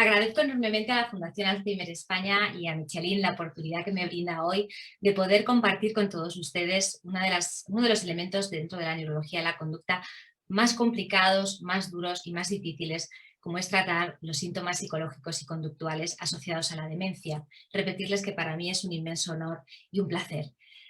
Agradezco enormemente a la Fundación Alzheimer España y a Michelin la oportunidad que me brinda hoy de poder compartir con todos ustedes uno de los elementos dentro de la neurología de la conducta más complicados, más duros y más difíciles, como es tratar los síntomas psicológicos y conductuales asociados a la demencia. Repetirles que para mí es un inmenso honor y un placer.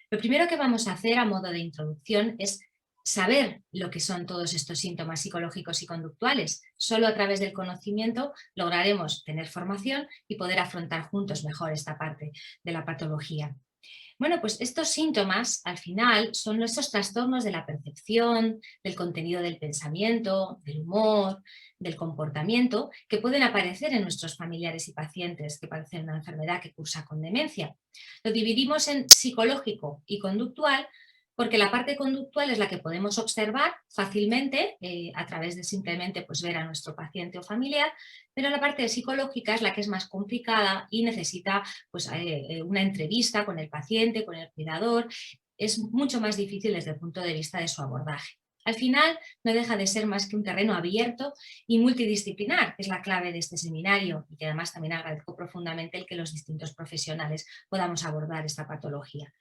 Lo primero que vamos a hacer a modo de introducción es saber lo que son todos estos síntomas psicológicos y conductuales. Solo a través del conocimiento lograremos tener formación y poder afrontar juntos mejor esta parte de la patología. Bueno, pues estos síntomas al final son nuestros trastornos de la percepción, del contenido del pensamiento, del humor, del comportamiento, que pueden aparecer en nuestros familiares y pacientes que padecen una enfermedad que cursa con demencia. Lo dividimos en psicológico y conductual porque la parte conductual es la que podemos observar fácilmente a través de simplemente pues, ver a nuestro paciente o familiar, pero la parte psicológica es la que es más complicada y necesita pues, una entrevista con el paciente, con el cuidador. Es mucho más difícil desde el punto de vista de su abordaje. Al final no deja de ser más que un terreno abierto y multidisciplinar, que es la clave de este seminario y que además también agradezco profundamente el que los distintos profesionales podamos abordar esta patología.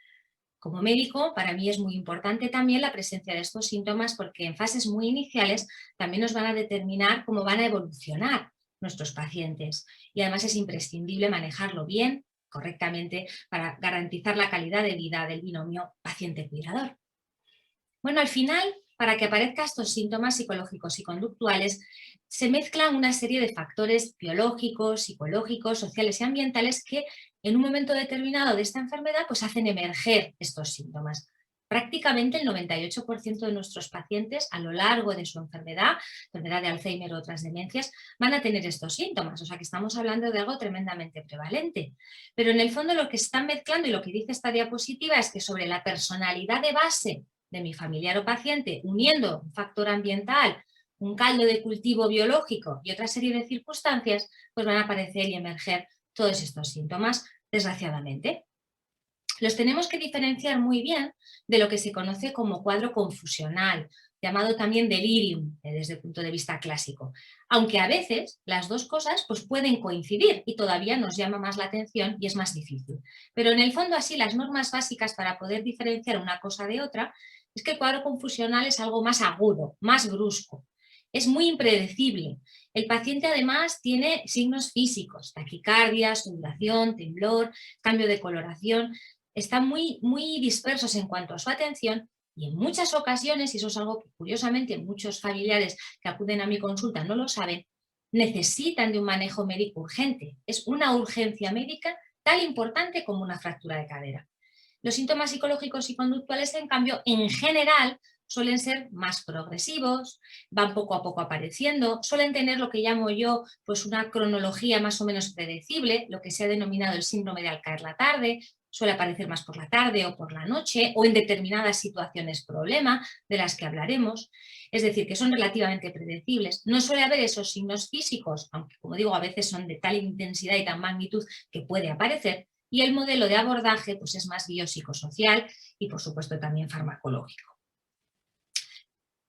Como médico, para mí es muy importante también la presencia de estos síntomas porque en fases muy iniciales también nos van a determinar cómo van a evolucionar nuestros pacientes y además es imprescindible manejarlo bien, correctamente, para garantizar la calidad de vida del binomio paciente-cuidador. Bueno, al final, para que aparezcan estos síntomas psicológicos y conductuales, se mezclan una serie de factores biológicos, psicológicos, sociales y ambientales que en un momento determinado de esta enfermedad pues hacen emerger estos síntomas. Prácticamente el 98% de nuestros pacientes a lo largo de su enfermedad de Alzheimer o otras demencias, van a tener estos síntomas, o sea que estamos hablando de algo tremendamente prevalente. Pero en el fondo lo que están mezclando y lo que dice esta diapositiva es que sobre la personalidad de base de mi familiar o paciente, uniendo un factor ambiental, un caldo de cultivo biológico y otra serie de circunstancias, pues van a aparecer y emerger todos estos síntomas, desgraciadamente. Los tenemos que diferenciar muy bien de lo que se conoce como cuadro confusional, llamado también delirium desde el punto de vista clásico. Aunque a veces las dos cosas pues, pueden coincidir y todavía nos llama más la atención y es más difícil. Pero en el fondo así las normas básicas para poder diferenciar una cosa de otra es que el cuadro confusional es algo más agudo, más brusco. Es muy impredecible. El paciente además tiene signos físicos, taquicardia, sudoración, temblor, cambio de coloración. Están muy dispersos en cuanto a su atención y en muchas ocasiones, y eso es algo que curiosamente muchos familiares que acuden a mi consulta no lo saben, necesitan de un manejo médico urgente. Es una urgencia médica tan importante como una fractura de cadera. Los síntomas psicológicos y conductuales, en cambio, en general suelen ser más progresivos, van poco a poco apareciendo, suelen tener lo que llamo yo pues una cronología más o menos predecible, lo que se ha denominado el síndrome de al caer la tarde, suele aparecer más por la tarde o por la noche o en determinadas situaciones problema de las que hablaremos, es decir, que son relativamente predecibles. No suele haber esos signos físicos, aunque como digo a veces son de tal intensidad y tal magnitud que puede aparecer, y el modelo de abordaje pues, es más biopsicosocial y por supuesto también farmacológico.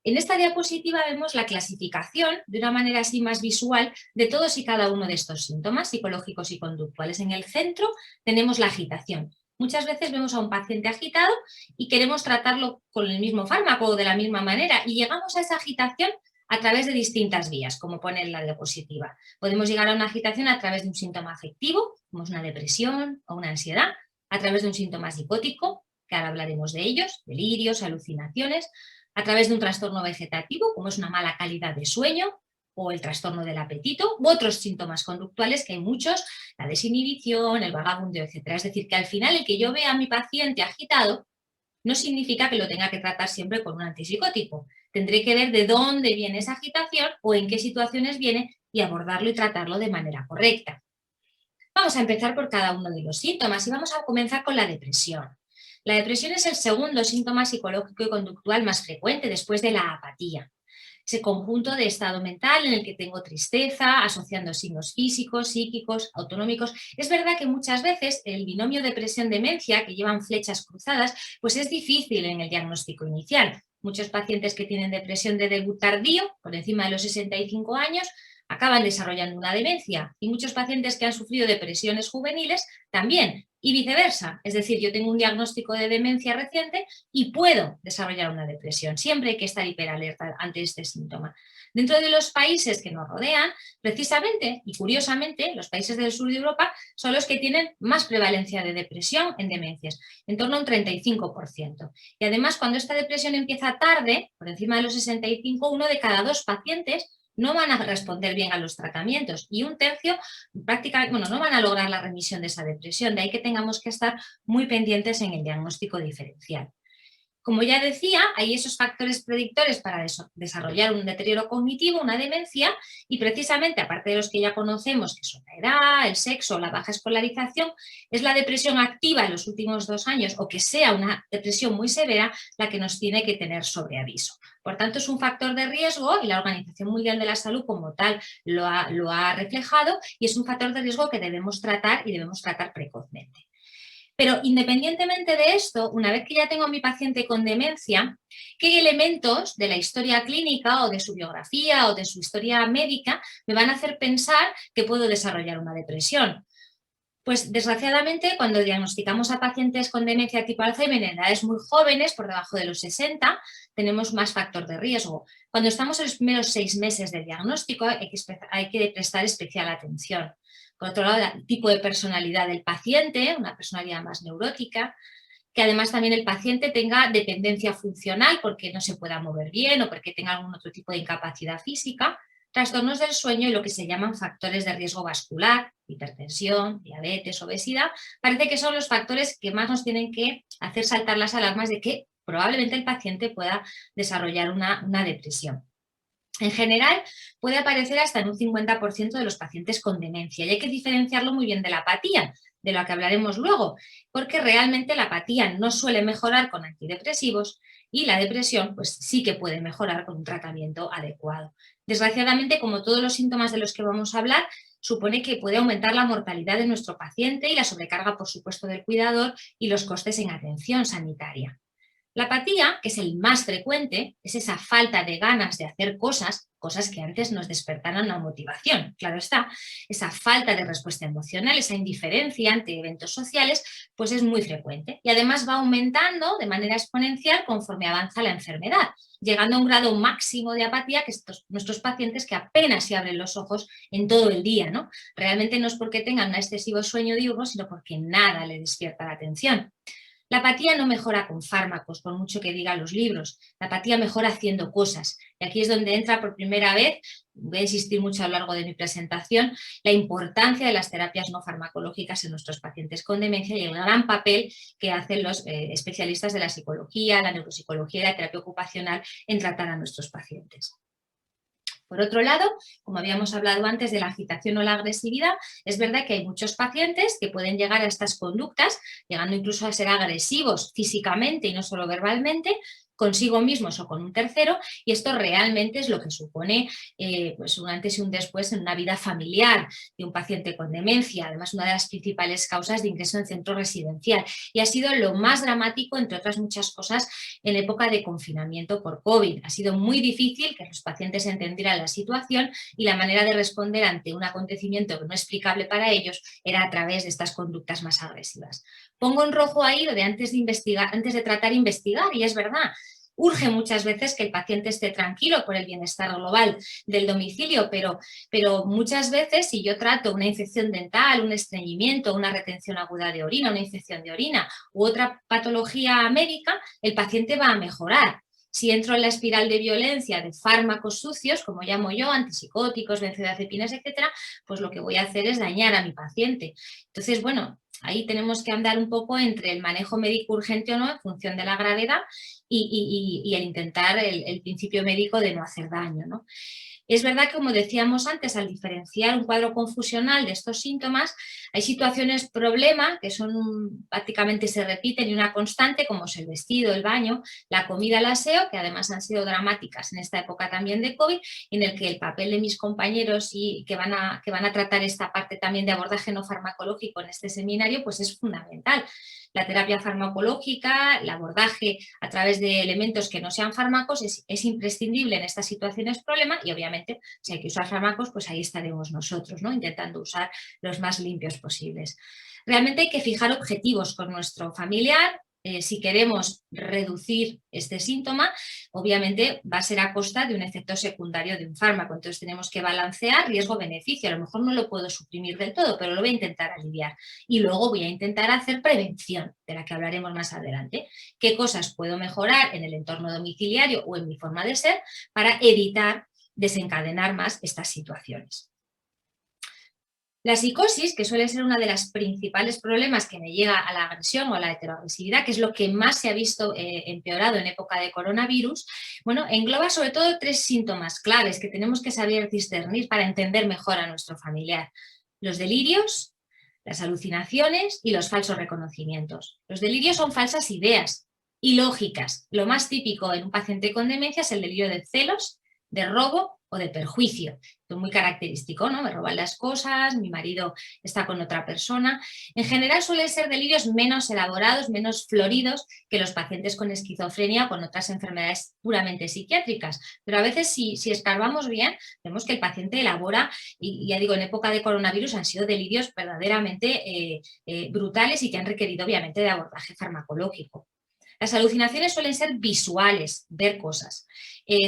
En esta diapositiva vemos la clasificación, de una manera así más visual, de todos y cada uno de estos síntomas psicológicos y conductuales. En el centro tenemos la agitación. Muchas veces vemos a un paciente agitado y queremos tratarlo con el mismo fármaco o de la misma manera y llegamos a esa agitación a través de distintas vías, como pone en la diapositiva. Podemos llegar a una agitación a través de un síntoma afectivo, como es una depresión o una ansiedad, a través de un síntoma psicótico, que ahora hablaremos de ellos, delirios, alucinaciones, a través de un trastorno vegetativo, como es una mala calidad de sueño, o el trastorno del apetito, u otros síntomas conductuales, que hay muchos, la desinhibición, el vagabundeo, etc. Es decir, que al final el que yo vea a mi paciente agitado no significa que lo tenga que tratar siempre con un antipsicótico. Tendré que ver de dónde viene esa agitación o en qué situaciones viene y abordarlo y tratarlo de manera correcta. Vamos a empezar por cada uno de los síntomas y vamos a comenzar con la depresión. La depresión es el segundo síntoma psicológico y conductual más frecuente después de la apatía. Ese conjunto de estado mental en el que tengo tristeza, asociando signos físicos, psíquicos, autonómicos. Es verdad que muchas veces el binomio depresión-demencia, que llevan flechas cruzadas, pues es difícil en el diagnóstico inicial. Muchos pacientes que tienen depresión de debut tardío, por encima de los 65 años, acaban desarrollando una demencia, y muchos pacientes que han sufrido depresiones juveniles también, y viceversa. Es decir, yo tengo un diagnóstico de demencia reciente y puedo desarrollar una depresión. Siempre hay que estar hiperalerta ante este síntoma. Dentro de los países que nos rodean, precisamente y curiosamente, los países del sur de Europa son los que tienen más prevalencia de depresión en demencias, en torno a un 35%. Y además, cuando esta depresión empieza tarde, por encima de los 65, 1 de cada 2 pacientes no van a responder bien a los tratamientos y un tercio prácticamente, bueno, no van a lograr la remisión de esa depresión. De ahí que tengamos que estar muy pendientes en el diagnóstico diferencial. Como ya decía, hay esos factores predictores para desarrollar un deterioro cognitivo, una demencia, y precisamente, aparte de los que ya conocemos, que son la edad, el sexo, la baja escolarización, es la depresión activa en los últimos 2 años o que sea una depresión muy severa la que nos tiene que tener sobre aviso. Por tanto, es un factor de riesgo y la Organización Mundial de la Salud como tal lo ha reflejado, y es un factor de riesgo que debemos tratar y debemos tratar precozmente. Pero independientemente de esto, una vez que ya tengo a mi paciente con demencia, ¿qué elementos de la historia clínica o de su biografía o de su historia médica me van a hacer pensar que puedo desarrollar una depresión? Pues desgraciadamente, cuando diagnosticamos a pacientes con demencia tipo Alzheimer en edades muy jóvenes, por debajo de los 60, tenemos más factor de riesgo. Cuando estamos en los primeros 6 meses de diagnóstico, hay que prestar especial atención. Por otro lado, el tipo de personalidad del paciente, una personalidad más neurótica, que además también el paciente tenga dependencia funcional porque no se pueda mover bien o porque tenga algún otro tipo de incapacidad física, trastornos del sueño y lo que se llaman factores de riesgo vascular, hipertensión, diabetes, obesidad. Parece que son los factores que más nos tienen que hacer saltar las alarmas de que probablemente el paciente pueda desarrollar una depresión. En general, puede aparecer hasta en un 50% de los pacientes con demencia, y hay que diferenciarlo muy bien de la apatía, de lo que hablaremos luego, porque realmente la apatía no suele mejorar con antidepresivos y la depresión pues sí que puede mejorar con un tratamiento adecuado. Desgraciadamente, como todos los síntomas de los que vamos a hablar, supone que puede aumentar la mortalidad de nuestro paciente y la sobrecarga, por supuesto, del cuidador y los costes en atención sanitaria. La apatía, que es el más frecuente, es esa falta de ganas de hacer cosas que antes nos despertaran la motivación, claro está. Esa falta de respuesta emocional, esa indiferencia ante eventos sociales, pues es muy frecuente y además va aumentando de manera exponencial conforme avanza la enfermedad, llegando a un grado máximo de apatía que nuestros pacientes que apenas se abren los ojos en todo el día, ¿no? Realmente no es porque tengan un excesivo sueño diurno, sino porque nada le despierta la atención. La apatía no mejora con fármacos, por mucho que digan los libros. La apatía mejora haciendo cosas. Y aquí es donde entra por primera vez, voy a insistir mucho a lo largo de mi presentación, la importancia de las terapias no farmacológicas en nuestros pacientes con demencia y el gran papel que hacen los especialistas de la psicología, la neuropsicología y la terapia ocupacional en tratar a nuestros pacientes. Por otro lado, como habíamos hablado antes de la agitación o la agresividad, es verdad que hay muchos pacientes que pueden llegar a estas conductas, llegando incluso a ser agresivos físicamente y no solo verbalmente, consigo mismos o con un tercero, y esto realmente es lo que supone pues un antes y un después en una vida familiar de un paciente con demencia, además una de las principales causas de ingreso en centro residencial, y ha sido lo más dramático, entre otras muchas cosas, en época de confinamiento por COVID. Ha sido muy difícil que los pacientes entendieran la situación y la manera de responder ante un acontecimiento no explicable para ellos era a través de estas conductas más agresivas. Pongo en rojo ahí lo de antes de tratar, investigar, y es verdad. Urge muchas veces que el paciente esté tranquilo por el bienestar global del domicilio, pero muchas veces si yo trato una infección dental, un estreñimiento, una retención aguda de orina, una infección de orina u otra patología médica, el paciente va a mejorar. Si entro en la espiral de violencia de fármacos sucios, como llamo yo, antipsicóticos, benzodiazepinas, etcétera, pues lo que voy a hacer es dañar a mi paciente. Entonces, bueno, ahí tenemos que andar un poco entre el manejo médico urgente o no en función de la gravedad y el intentar el principio médico de no hacer daño, ¿no? Es verdad que, como decíamos antes, al diferenciar un cuadro confusional de estos síntomas, hay situaciones problema que son prácticamente se repiten y una constante, como es el vestido, el baño, la comida, el aseo, que además han sido dramáticas en esta época también de COVID, en el que el papel de mis compañeros y que van a tratar esta parte también de abordaje no farmacológico en este seminario, pues es fundamental. la terapia farmacológica, el abordaje a través de elementos que no sean fármacos es imprescindible en estas situaciones problema y obviamente si hay que usar fármacos, pues ahí estaremos nosotros, ¿no? Intentando usar los más limpios posibles. Realmente hay que fijar objetivos con nuestro familiar. Si queremos reducir este síntoma, obviamente va a ser a costa de un efecto secundario de un fármaco. Entonces tenemos que balancear riesgo-beneficio. A lo mejor no lo puedo suprimir del todo, pero lo voy a intentar aliviar. Y luego voy a intentar hacer prevención, de la que hablaremos más adelante. ¿Qué cosas puedo mejorar en el entorno domiciliario o en mi forma de ser para evitar desencadenar más estas situaciones? La psicosis, que suele ser uno de los principales problemas que me llega a la agresión o a la heteroagresividad, que es lo que más se ha visto empeorado en época de coronavirus, bueno, engloba sobre todo 3 síntomas claves que tenemos que saber discernir para entender mejor a nuestro familiar. Los delirios, las alucinaciones y los falsos reconocimientos. Los delirios son falsas ideas ilógicas. Lo más típico en un paciente con demencia es el delirio de celos, de robo o de perjuicio. Es muy característico, ¿no? Me roban las cosas, mi marido está con otra persona. En general suelen ser delirios menos elaborados, menos floridos que los pacientes con esquizofrenia o con otras enfermedades puramente psiquiátricas. Pero a veces si escarbamos bien, vemos que el paciente elabora, y ya digo, en época de coronavirus han sido delirios verdaderamente brutales y que han requerido obviamente de abordaje farmacológico. Las alucinaciones suelen ser visuales, ver cosas.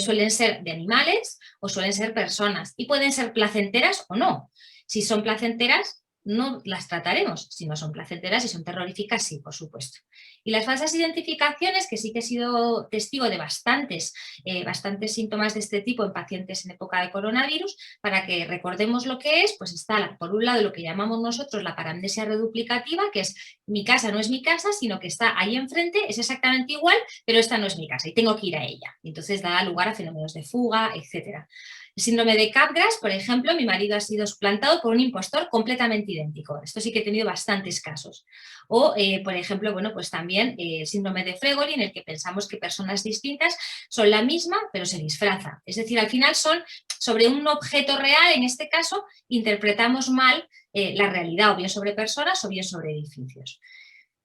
Suelen ser de animales o suelen ser personas y pueden ser placenteras o no. Si son placenteras, no las trataremos. Si no son placenteras y son terroríficas, sí, por supuesto. Y las falsas identificaciones, que sí que he sido testigo de bastantes síntomas de este tipo en pacientes en época de coronavirus, para que recordemos lo que es, pues está por un lado lo que llamamos nosotros la paramnesia reduplicativa, que es mi casa no es mi casa, sino que está ahí enfrente, es exactamente igual, pero esta no es mi casa y tengo que ir a ella. Y entonces da lugar a fenómenos de fuga, etc. El síndrome de Capgras, por ejemplo, mi marido ha sido suplantado por un impostor completamente idéntico. Esto sí que he tenido bastantes casos. O, por ejemplo, bueno, pues también el síndrome de Fregoli, en el que pensamos que personas distintas son la misma, pero se disfraza. Es decir, al final son sobre un objeto real, en este caso, interpretamos mal la realidad, o bien sobre personas o bien sobre edificios.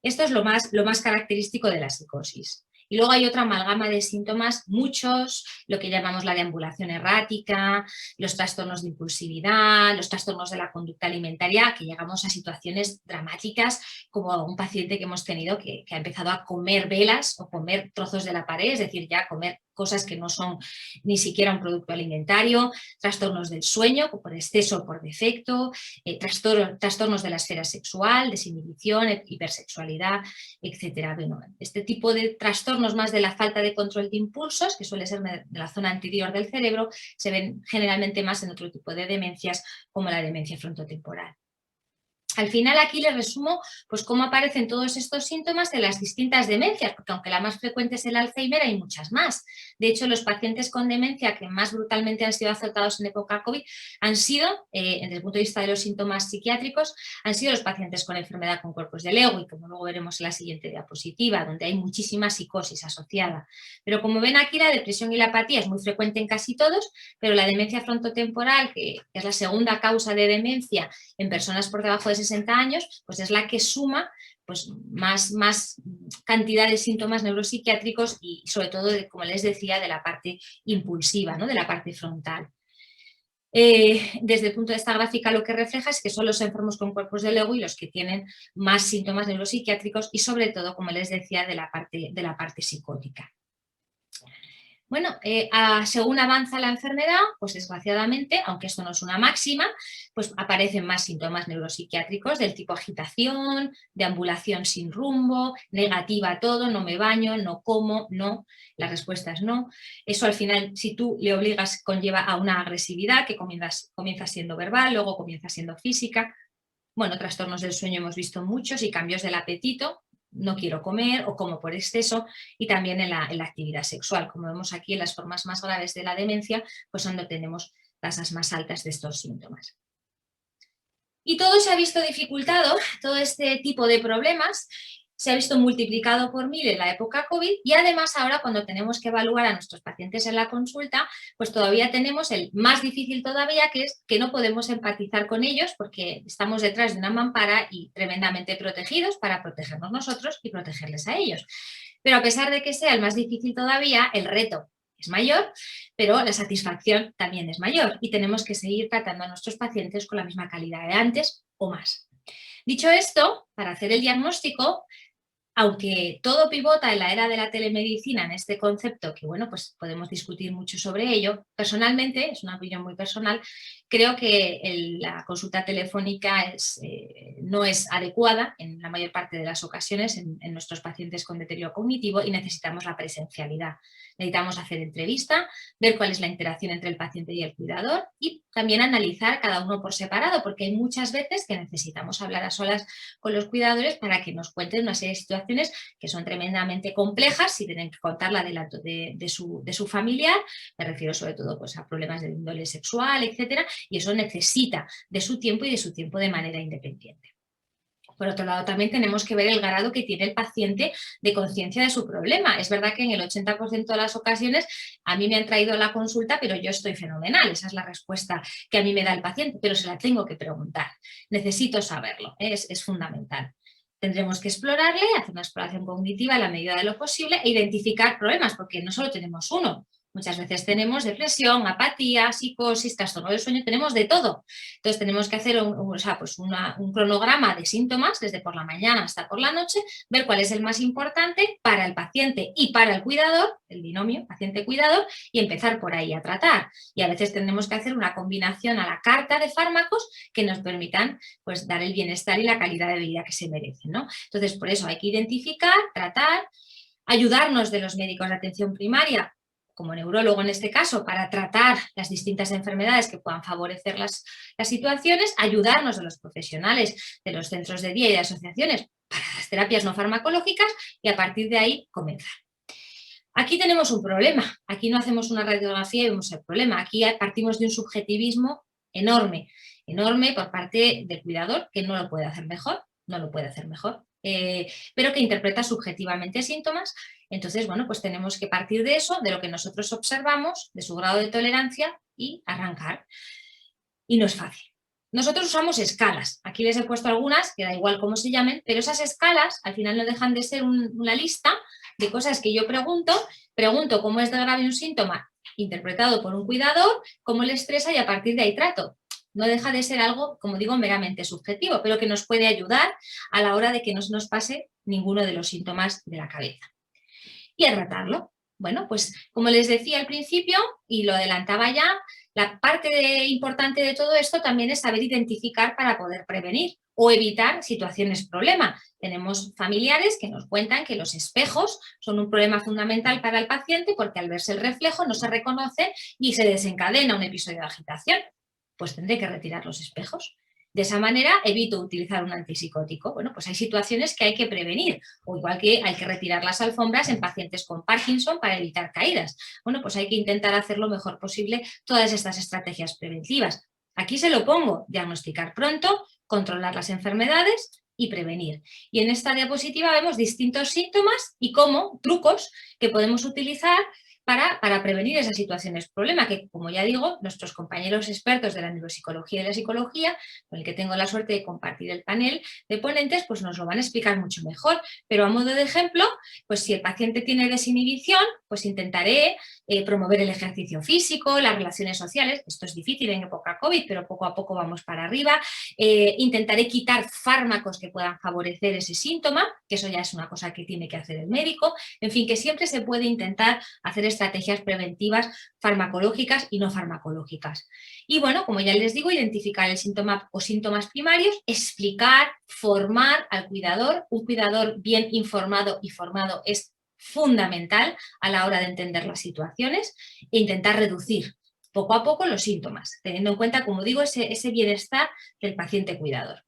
Esto es lo más característico de la psicosis. Y luego hay otra amalgama de síntomas, muchos, lo que llamamos la deambulación errática, los trastornos de impulsividad, los trastornos de la conducta alimentaria, que llegamos a situaciones dramáticas, como un paciente que hemos tenido que ha empezado a comer velas o comer trozos de la pared, es decir, ya comer cosas que no son ni siquiera un producto alimentario, trastornos del sueño, por exceso o por defecto, trastornos de la esfera sexual, desinhibición, hipersexualidad, etc. Bueno, este tipo de trastornos más de la falta de control de impulsos, que suele ser de la zona anterior del cerebro, se ven generalmente más en otro tipo de demencias, como la demencia frontotemporal. Al final aquí les resumo pues, cómo aparecen todos estos síntomas de las distintas demencias, porque aunque la más frecuente es el Alzheimer, hay muchas más. De hecho, los pacientes con demencia que más brutalmente han sido azotados en época COVID han sido, desde el punto de vista de los síntomas psiquiátricos, han sido los pacientes con enfermedad con cuerpos del ego, y como luego veremos en la siguiente diapositiva, donde hay muchísima psicosis asociada. Pero como ven aquí, la depresión y la apatía es muy frecuente en casi todos, pero la demencia frontotemporal, que es la segunda causa de demencia en personas por debajo de 60 años, pues es la que suma pues, más cantidad de síntomas neuropsiquiátricos y sobre todo, como les decía, de la parte impulsiva, ¿no? De la parte frontal. Desde el punto de vista gráfica lo que refleja es que son los enfermos con cuerpos del ego y los que tienen más síntomas neuropsiquiátricos y sobre todo, como les decía, de la parte psicótica. Bueno, según avanza la enfermedad, pues desgraciadamente, aunque esto no es una máxima, pues aparecen más síntomas neuropsiquiátricos del tipo agitación, deambulación sin rumbo, negativa a todo, no me baño, no como, no, la respuesta es no. Eso al final, si tú le obligas, conlleva a una agresividad que comienza siendo verbal, luego comienza siendo física. Bueno, trastornos del sueño hemos visto muchos y cambios del apetito, no quiero comer o como por exceso, y también en la actividad sexual. Como vemos aquí, en las formas más graves de la demencia, pues donde tenemos tasas más altas de estos síntomas. Y todo se ha visto dificultado, todo este tipo de problemas, se ha visto multiplicado por 1000 en la época COVID y además ahora cuando tenemos que evaluar a nuestros pacientes en la consulta, pues todavía tenemos el más difícil todavía, que es que no podemos empatizar con ellos porque estamos detrás de una mampara y tremendamente protegidos para protegernos nosotros y protegerles a ellos. Pero a pesar de que sea el más difícil todavía, el reto es mayor, pero la satisfacción también es mayor y tenemos que seguir tratando a nuestros pacientes con la misma calidad de antes o más. Dicho esto, para hacer el diagnóstico, aunque todo pivota en la era de la telemedicina en este concepto, que bueno, pues podemos discutir mucho sobre ello, personalmente, es una opinión muy personal, creo que la consulta telefónica no es adecuada en la mayor parte de las ocasiones en nuestros pacientes con deterioro cognitivo y necesitamos la presencialidad. Necesitamos hacer entrevista, ver cuál es la interacción entre el paciente y el cuidador y también analizar cada uno por separado, porque hay muchas veces que necesitamos hablar a solas con los cuidadores para que nos cuenten una serie de situaciones que son tremendamente complejas si tienen que contarla de su familiar, me refiero sobre todo pues, a problemas de índole sexual, etcétera, y eso necesita de su tiempo y de su tiempo de manera independiente. Por otro lado, también tenemos que ver el grado que tiene el paciente de conciencia de su problema. Es verdad que en el 80% de las ocasiones a mí me han traído a la consulta, pero yo estoy fenomenal. Esa es la respuesta que a mí me da el paciente, pero se la tengo que preguntar. Necesito saberlo, es fundamental. Tendremos que explorarle, hacer una exploración cognitiva a la medida de lo posible e identificar problemas, porque no solo tenemos uno. Muchas veces tenemos depresión, apatía, psicosis, trastorno del sueño, tenemos de todo. Entonces tenemos que hacer un cronograma de síntomas desde por la mañana hasta por la noche, ver cuál es el más importante para el paciente y para el cuidador, el binomio paciente-cuidador, y empezar por ahí a tratar. Y a veces tenemos que hacer una combinación a la carta de fármacos que nos permitan pues, dar el bienestar y la calidad de vida que se merecen, ¿no? Entonces, por eso hay que identificar, tratar, ayudarnos de los médicos de atención primaria, como neurólogo en este caso, para tratar las distintas enfermedades que puedan favorecer las situaciones, ayudarnos de los profesionales de los centros de día y de asociaciones para las terapias no farmacológicas y a partir de ahí comenzar. Aquí tenemos un problema, aquí no hacemos una radiografía y vemos el problema, aquí partimos de un subjetivismo enorme, enorme por parte del cuidador que no lo puede hacer mejor, no lo puede hacer mejor, pero que interpreta subjetivamente síntomas. Entonces, bueno, pues tenemos que partir de eso, de lo que nosotros observamos, de su grado de tolerancia y arrancar. Y no es fácil. Nosotros usamos escalas, aquí les he puesto algunas, que da igual cómo se llamen, pero esas escalas al final no dejan de ser una lista de cosas que yo pregunto cómo es de grave un síntoma interpretado por un cuidador, cómo le estresa y a partir de ahí trato. No deja de ser algo, como digo, meramente subjetivo, pero que nos puede ayudar a la hora de que no se nos pase ninguno de los síntomas de la cabeza. Y a tratarlo. Bueno, pues como les decía al principio, y lo adelantaba ya, la parte importante de todo esto también es saber identificar para poder prevenir o evitar situaciones problema. Tenemos familiares que nos cuentan que los espejos son un problema fundamental para el paciente porque al verse el reflejo no se reconoce y se desencadena un episodio de agitación. Pues tendré que retirar los espejos. De esa manera evito utilizar un antipsicótico. Bueno, pues hay situaciones que hay que prevenir, o igual que hay que retirar las alfombras en pacientes con Parkinson para evitar caídas. Bueno, pues hay que intentar hacer lo mejor posible todas estas estrategias preventivas. Aquí se lo pongo, diagnosticar pronto, controlar las enfermedades y prevenir. Y en esta diapositiva vemos distintos síntomas y cómo, trucos que podemos utilizar para prevenir esas situaciones problema, que como ya digo, nuestros compañeros expertos de la neuropsicología y de la psicología, con el que tengo la suerte de compartir el panel de ponentes, pues nos lo van a explicar mucho mejor. Pero a modo de ejemplo, pues si el paciente tiene desinhibición, pues intentaré promover el ejercicio físico, las relaciones sociales, esto es difícil en época COVID, pero poco a poco vamos para arriba, intentaré quitar fármacos que puedan favorecer ese síntoma, que eso ya es una cosa que tiene que hacer el médico, en fin, que siempre se puede intentar hacer estrategias preventivas farmacológicas y no farmacológicas. Y bueno, como ya les digo, identificar el síntoma o síntomas primarios, explicar, formar al cuidador. Un cuidador bien informado y formado es fundamental a la hora de entender las situaciones e intentar reducir poco a poco los síntomas, teniendo en cuenta, como digo, ese bienestar del paciente cuidador.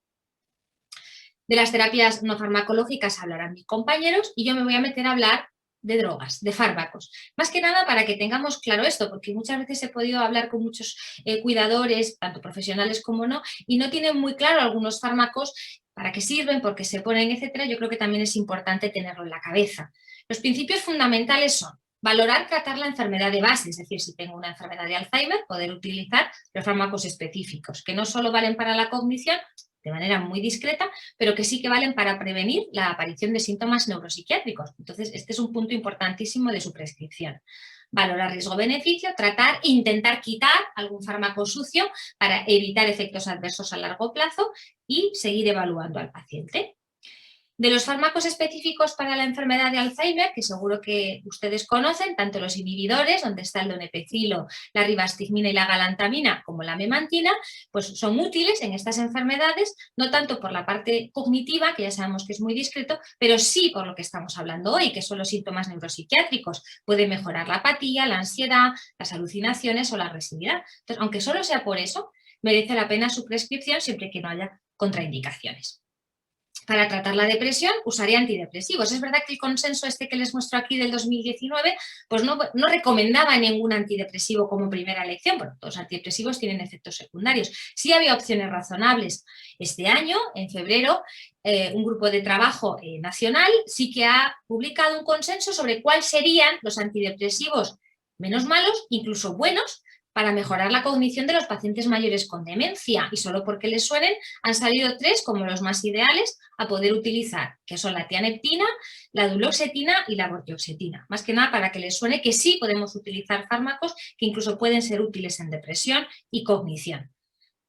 De las terapias no farmacológicas hablarán mis compañeros y yo me voy a meter a hablar de drogas, de fármacos. Más que nada para que tengamos claro esto, porque muchas veces he podido hablar con muchos cuidadores, tanto profesionales como no, y no tienen muy claro algunos fármacos para qué sirven, por qué se ponen, etcétera, yo creo que también es importante tenerlo en la cabeza. Los principios fundamentales son valorar, tratar la enfermedad de base, es decir, si tengo una enfermedad de Alzheimer, poder utilizar los fármacos específicos, que no solo valen para la cognición, de manera muy discreta, pero que sí que valen para prevenir la aparición de síntomas neuropsiquiátricos. Entonces, este es un punto importantísimo de su prescripción. Valorar riesgo-beneficio, tratar e intentar quitar algún fármaco sucio para evitar efectos adversos a largo plazo y seguir evaluando al paciente. De los fármacos específicos para la enfermedad de Alzheimer, que seguro que ustedes conocen, tanto los inhibidores, donde está el donepezilo, la ribastigmina y la galantamina, como la memantina, pues son útiles en estas enfermedades, no tanto por la parte cognitiva, que ya sabemos que es muy discreto, pero sí por lo que estamos hablando hoy, que son los síntomas neuropsiquiátricos. Puede mejorar la apatía, la ansiedad, las alucinaciones o la agresividad. Entonces, aunque solo sea por eso, merece la pena su prescripción siempre que no haya contraindicaciones. Para tratar la depresión usaría antidepresivos. Es verdad que el consenso que les muestro aquí del 2019 pues no recomendaba ningún antidepresivo como primera elección, porque todos los antidepresivos tienen efectos secundarios. Sí había opciones razonables. Este año, en febrero, un grupo de trabajo nacional sí que ha publicado un consenso sobre cuáles serían los antidepresivos menos malos, incluso buenos, para mejorar la cognición de los pacientes mayores con demencia, y solo porque les suenen han salido 3 como los más ideales a poder utilizar, que son la tianeptina, la duloxetina y la vortioxetina. Más que nada para que les suene que sí podemos utilizar fármacos que incluso pueden ser útiles en depresión y cognición.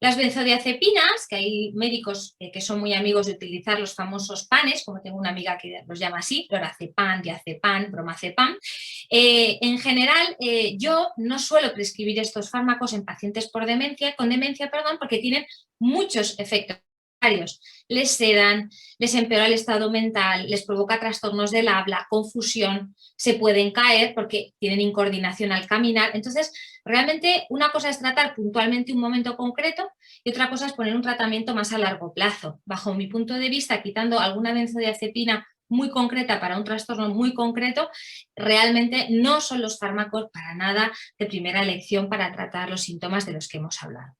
Las benzodiazepinas, que hay médicos que son muy amigos de utilizar los famosos panes, como tengo una amiga que los llama así, lorazepam, diazepam, bromazepam. En general, yo no suelo prescribir estos fármacos en pacientes con demencia, porque tienen muchos efectos secundarios. Les sedan, les empeora el estado mental, les provoca trastornos del habla, confusión, se pueden caer porque tienen incoordinación al caminar. Entonces, realmente una cosa es tratar puntualmente un momento concreto y otra cosa es poner un tratamiento más a largo plazo. Bajo mi punto de vista, quitando alguna benzodiazepina muy concreta para un trastorno muy concreto, realmente no son los fármacos para nada de primera elección para tratar los síntomas de los que hemos hablado.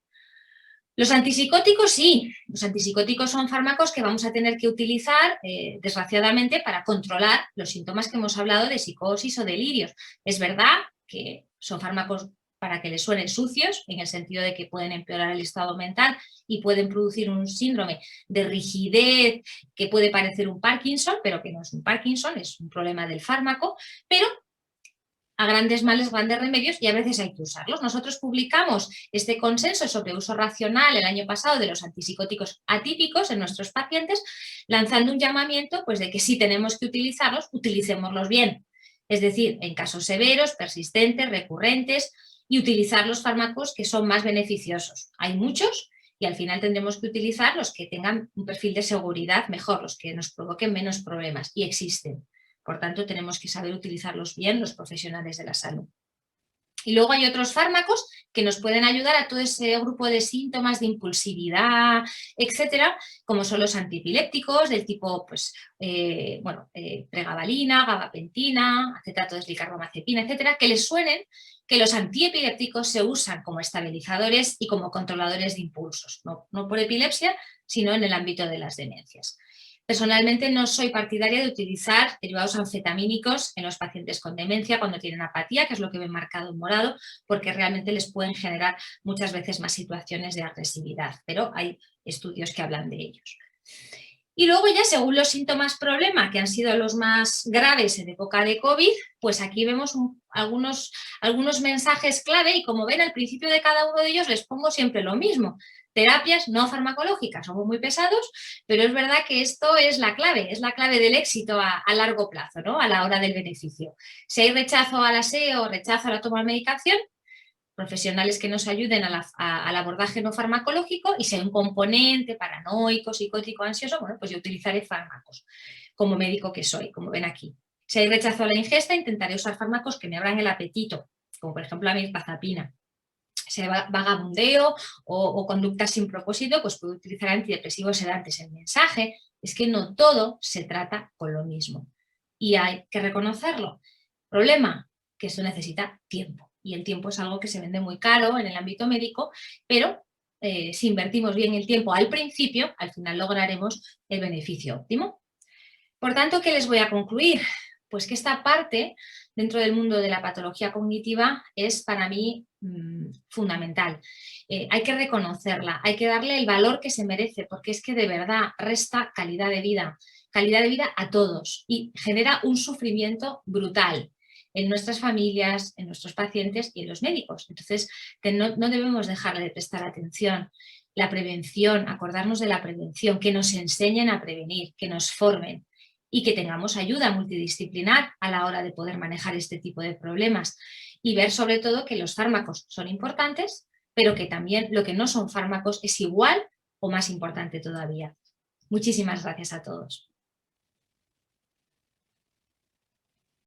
Los antipsicóticos sí, los antipsicóticos son fármacos que vamos a tener que utilizar, desgraciadamente, para controlar los síntomas que hemos hablado de psicosis o delirios. Es verdad que son fármacos para que les suenen sucios, en el sentido de que pueden empeorar el estado mental y pueden producir un síndrome de rigidez que puede parecer un Parkinson, pero que no es un Parkinson, es un problema del fármaco, pero a grandes males, grandes remedios, y a veces hay que usarlos. Nosotros publicamos este consenso sobre uso racional el año pasado de los antipsicóticos atípicos en nuestros pacientes, lanzando un llamamiento pues, de que si tenemos que utilizarlos, utilicémoslos bien. Es decir, en casos severos, persistentes, recurrentes, y utilizar los fármacos que son más beneficiosos. Hay muchos y al final tendremos que utilizar los que tengan un perfil de seguridad mejor, los que nos provoquen menos problemas, y existen. Por tanto, tenemos que saber utilizarlos bien los profesionales de la salud. Y luego hay otros fármacos que nos pueden ayudar a todo ese grupo de síntomas de impulsividad, etcétera, como son los antiepilépticos del tipo, pues, pregabalina, gabapentina, acetato de deslicarbamazepina, etcétera, que les suenen que los antiepilépticos se usan como estabilizadores y como controladores de impulsos, no por epilepsia, sino en el ámbito de las demencias. Personalmente no soy partidaria de utilizar derivados anfetamínicos en los pacientes con demencia cuando tienen apatía, que es lo que me he marcado en morado, porque realmente les pueden generar muchas veces más situaciones de agresividad, pero hay estudios que hablan de ellos. Y luego ya según los síntomas problema, que han sido los más graves en época de COVID, pues aquí vemos algunos mensajes clave y como ven al principio de cada uno de ellos les pongo siempre lo mismo. Terapias no farmacológicas, somos muy pesados, pero es verdad que esto es la clave del éxito a largo plazo, ¿no? A la hora del beneficio. Si hay rechazo al aseo, rechazo a la toma de medicación, profesionales que nos ayuden al abordaje no farmacológico, y si hay un componente paranoico, psicótico, ansioso, bueno, pues yo utilizaré fármacos como médico que soy, como ven aquí. Si hay rechazo a la ingesta, intentaré usar fármacos que me abran el apetito, como por ejemplo la mirtazapina. Si hay vagabundeo o conductas sin propósito, pues puedo utilizar antidepresivos sedantes. El mensaje es que no todo se trata con lo mismo y hay que reconocerlo. Problema, que eso necesita tiempo, y el tiempo es algo que se vende muy caro en el ámbito médico, pero si invertimos bien el tiempo al principio, al final lograremos el beneficio óptimo. Por tanto, ¿qué les voy a concluir? Pues que esta parte dentro del mundo de la patología cognitiva es para mí fundamental. Hay que reconocerla, hay que darle el valor que se merece, porque es que de verdad resta calidad de vida a todos y genera un sufrimiento brutal en nuestras familias, en nuestros pacientes y en los médicos. Entonces, que no debemos dejarle de prestar atención. La prevención, acordarnos de la prevención, que nos enseñen a prevenir, que nos formen y que tengamos ayuda multidisciplinar a la hora de poder manejar este tipo de problemas. Y ver sobre todo que los fármacos son importantes, pero que también lo que no son fármacos es igual o más importante todavía. Muchísimas gracias a todos.